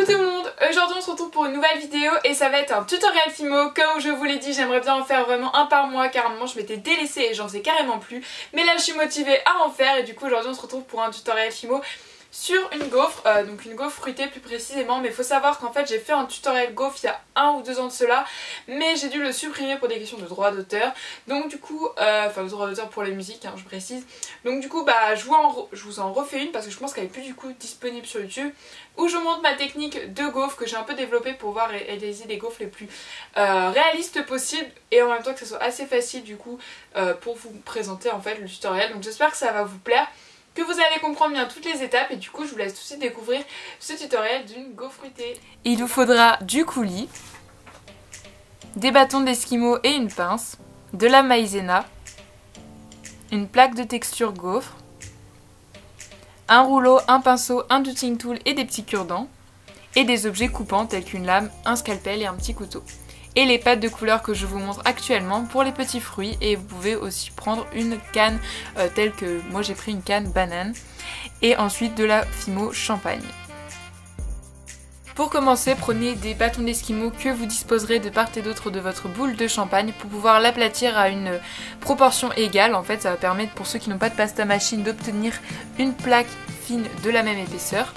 tout le monde, aujourd'hui on se retrouve pour une nouvelle vidéo et ça va être un tutoriel Fimo. Comme je vous l'ai dit, j'aimerais bien en faire vraiment un par mois car à un moment je m'étais délaissée et j'en sais carrément plus. Mais là je suis motivée à en faire et du coup aujourd'hui on se retrouve pour un tutoriel Fimo sur une gaufre, donc une gaufre fruitée plus précisément. Mais il faut savoir qu'en fait j'ai fait un tutoriel gaufre il y a 1 ou 2 ans de cela, mais j'ai dû le supprimer pour des questions de droit d'auteur. Donc du coup, enfin de droit d'auteur pour les musiques, hein, je précise. Donc du coup bah je vous en refais une parce que je pense qu'elle est plus du coup disponible sur YouTube, où je montre ma technique de gaufre que j'ai un peu développée pour voir réaliser des gaufres les plus réalistes possibles et en même temps que ça soit assez facile du coup pour vous présenter en fait le tutoriel. Donc j'espère que ça va vous plaire, que vous allez comprendre bien toutes les étapes et du coup je vous laisse tout de suite découvrir ce tutoriel d'une gaufre fruitée. Il vous faudra du coulis, des bâtons d'esquimau et une pince, de la maïzena, une plaque de texture gaufre, un rouleau, un pinceau, un dotting tool et des petits cure-dents, et des objets coupants tels qu'une lame, un scalpel et un petit couteau. Et les pâtes de couleur que je vous montre actuellement pour les petits fruits, et vous pouvez aussi prendre une canne telle que moi j'ai pris une canne banane, et ensuite de la Fimo champagne. Pour commencer, prenez des bâtons d'esquimau que vous disposerez de part et d'autre de votre boule de champagne pour pouvoir l'aplatir à une proportion égale. En fait, ça va permettre pour ceux qui n'ont pas de pasta machine d'obtenir une plaque fine de la même épaisseur.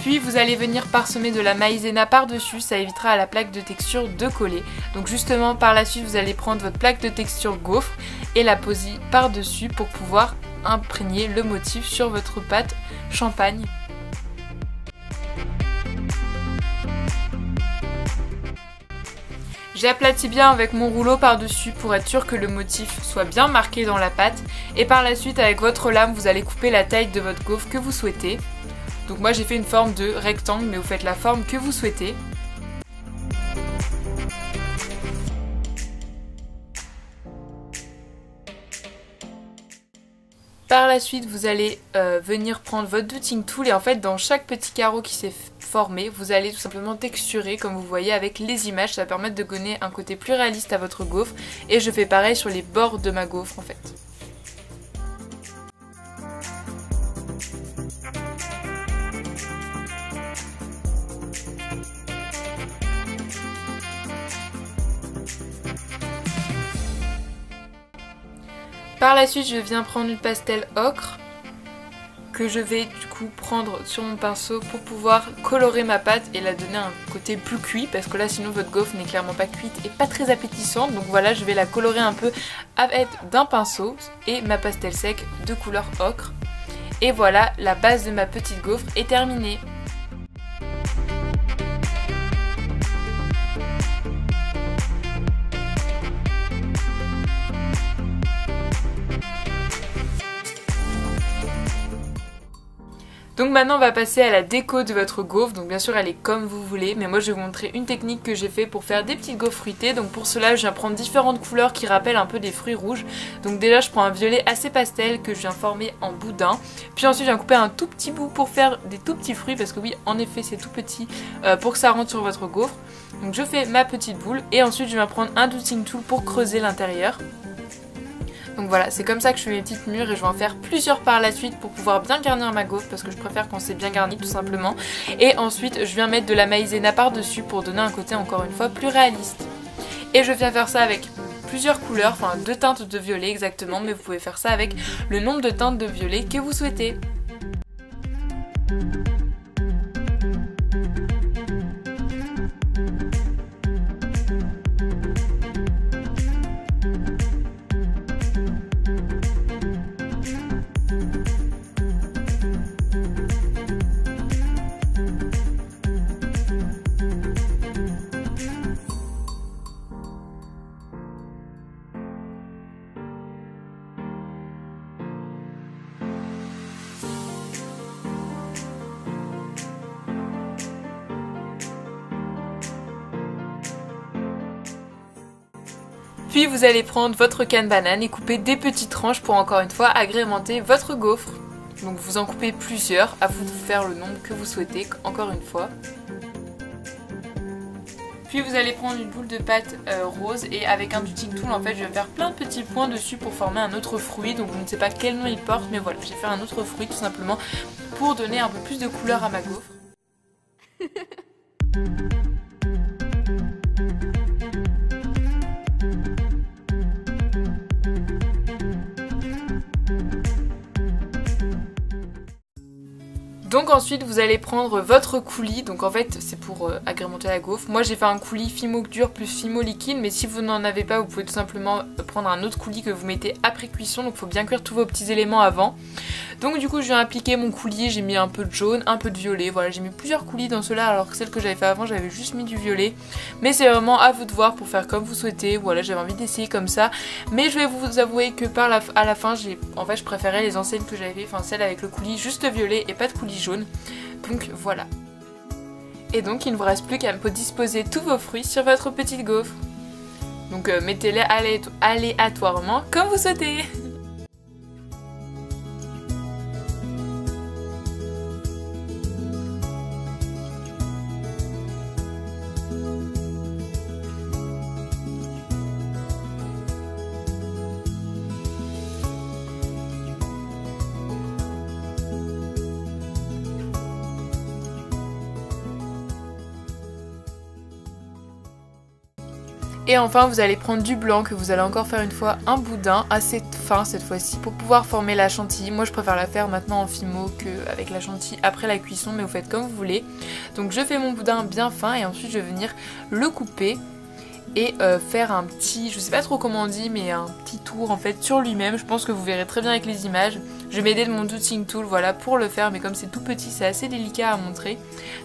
Puis vous allez venir parsemer de la maïzena par-dessus, ça évitera à la plaque de texture de coller. Donc justement par la suite vous allez prendre votre plaque de texture gaufre et la poser par-dessus pour pouvoir imprégner le motif sur votre pâte champagne. J'aplatis bien avec mon rouleau par-dessus pour être sûr que le motif soit bien marqué dans la pâte. Et par la suite avec votre lame vous allez couper la taille de votre gaufre que vous souhaitez. Donc moi j'ai fait une forme de rectangle, mais vous faites la forme que vous souhaitez. Par la suite vous allez venir prendre votre dotting tool et en fait dans chaque petit carreau qui s'est formé, vous allez tout simplement texturer comme vous voyez avec les images. Ça va permettre de donner un côté plus réaliste à votre gaufre et je fais pareil sur les bords de ma gaufre en fait. Par la suite je viens prendre une pastel ocre que je vais du coup prendre sur mon pinceau pour pouvoir colorer ma pâte et la donner un côté plus cuit parce que là sinon votre gaufre n'est clairement pas cuite et pas très appétissante. Donc voilà, je vais la colorer un peu avec d'un pinceau et ma pastel sec de couleur ocre. Et voilà, la base de ma petite gaufre est terminée. Donc maintenant on va passer à la déco de votre gaufre, donc bien sûr elle est comme vous voulez, mais moi je vais vous montrer une technique que j'ai fait pour faire des petites gaufres fruitées. Donc pour cela je viens prendre différentes couleurs qui rappellent un peu des fruits rouges. Donc déjà je prends un violet assez pastel que je viens former en boudin, puis ensuite je viens couper un tout petit bout pour faire des tout petits fruits, parce que oui en effet c'est tout petit pour que ça rentre sur votre gaufre. Donc je fais ma petite boule et ensuite je viens prendre un dotting tool pour creuser l'intérieur. Donc voilà, c'est comme ça que je fais mes petites mûres et je vais en faire plusieurs par la suite pour pouvoir bien garnir ma gaufre parce que je préfère quand c'est bien garni tout simplement. Et ensuite je viens mettre de la maïzena par-dessus pour donner un côté encore une fois plus réaliste. Et je viens faire ça avec plusieurs couleurs, enfin 2 teintes de violet exactement, mais vous pouvez faire ça avec le nombre de teintes de violet que vous souhaitez. Puis vous allez prendre votre canne banane et couper des petites tranches pour encore une fois agrémenter votre gaufre. Donc vous en coupez plusieurs, à vous de faire le nombre que vous souhaitez, encore une fois. Puis vous allez prendre une boule de pâte rose et avec un dotting tool en fait je vais faire plein de petits points dessus pour former un autre fruit. Donc je ne sais pas quel nom il porte mais voilà, j'ai fait un autre fruit tout simplement pour donner un peu plus de couleur à ma gaufre. Donc ensuite vous allez prendre votre coulis, donc en fait c'est pour agrémenter la gaufre. Moi j'ai fait un coulis Fimo dur plus Fimo liquide, mais si vous n'en avez pas vous pouvez tout simplement prendre un autre coulis que vous mettez après cuisson, donc il faut bien cuire tous vos petits éléments avant. Donc du coup je viens appliquer mon coulis, j'ai mis un peu de jaune, un peu de violet, voilà j'ai mis plusieurs coulis dans cela alors que celle que j'avais fait avant j'avais juste mis du violet. Mais c'est vraiment à vous de voir pour faire comme vous souhaitez, voilà j'avais envie d'essayer comme ça. Mais je vais vous avouer que à la fin je préférais les anciennes que j'avais fait, enfin celle avec le coulis juste violet et pas de coulis jaune. Donc voilà. Et donc il ne vous reste plus qu'à disposer tous vos fruits sur votre petite gaufre. Donc mettez-les aléatoirement comme vous souhaitez. Et enfin vous allez prendre du blanc que vous allez encore faire une fois un boudin assez fin cette fois-ci pour pouvoir former la chantilly. Moi je préfère la faire maintenant en Fimo qu'avec la chantilly après la cuisson, mais vous faites comme vous voulez. Donc je fais mon boudin bien fin et ensuite je vais venir le couper et faire un petit, je sais pas trop comment on dit, mais un petit tour en fait sur lui-même. Je pense que vous verrez très bien avec les images. Je vais m'aider de mon doodling tool voilà pour le faire, mais comme c'est tout petit c'est assez délicat à montrer.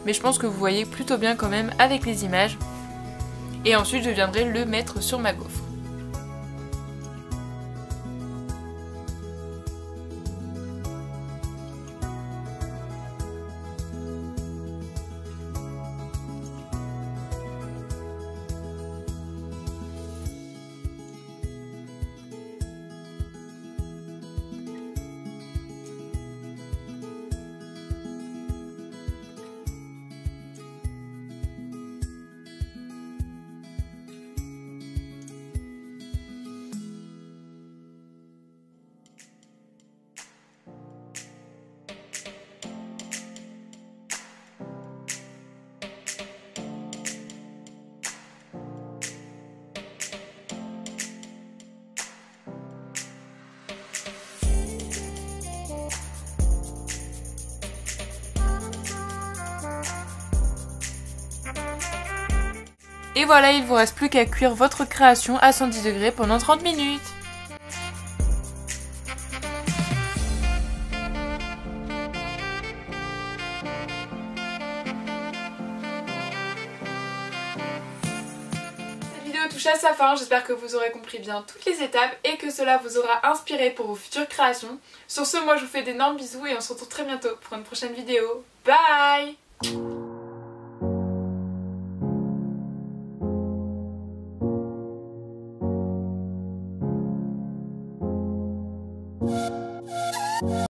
Mais je pense que vous voyez plutôt bien quand même avec les images. Et ensuite je viendrai le mettre sur ma gaufre. Et voilà, il vous reste plus qu'à cuire votre création à 110 degrés pendant 30 minutes. Cette vidéo touche à sa fin, j'espère que vous aurez compris bien toutes les étapes et que cela vous aura inspiré pour vos futures créations. Sur ce, moi je vous fais d'énormes bisous et on se retrouve très bientôt pour une prochaine vidéo. Bye!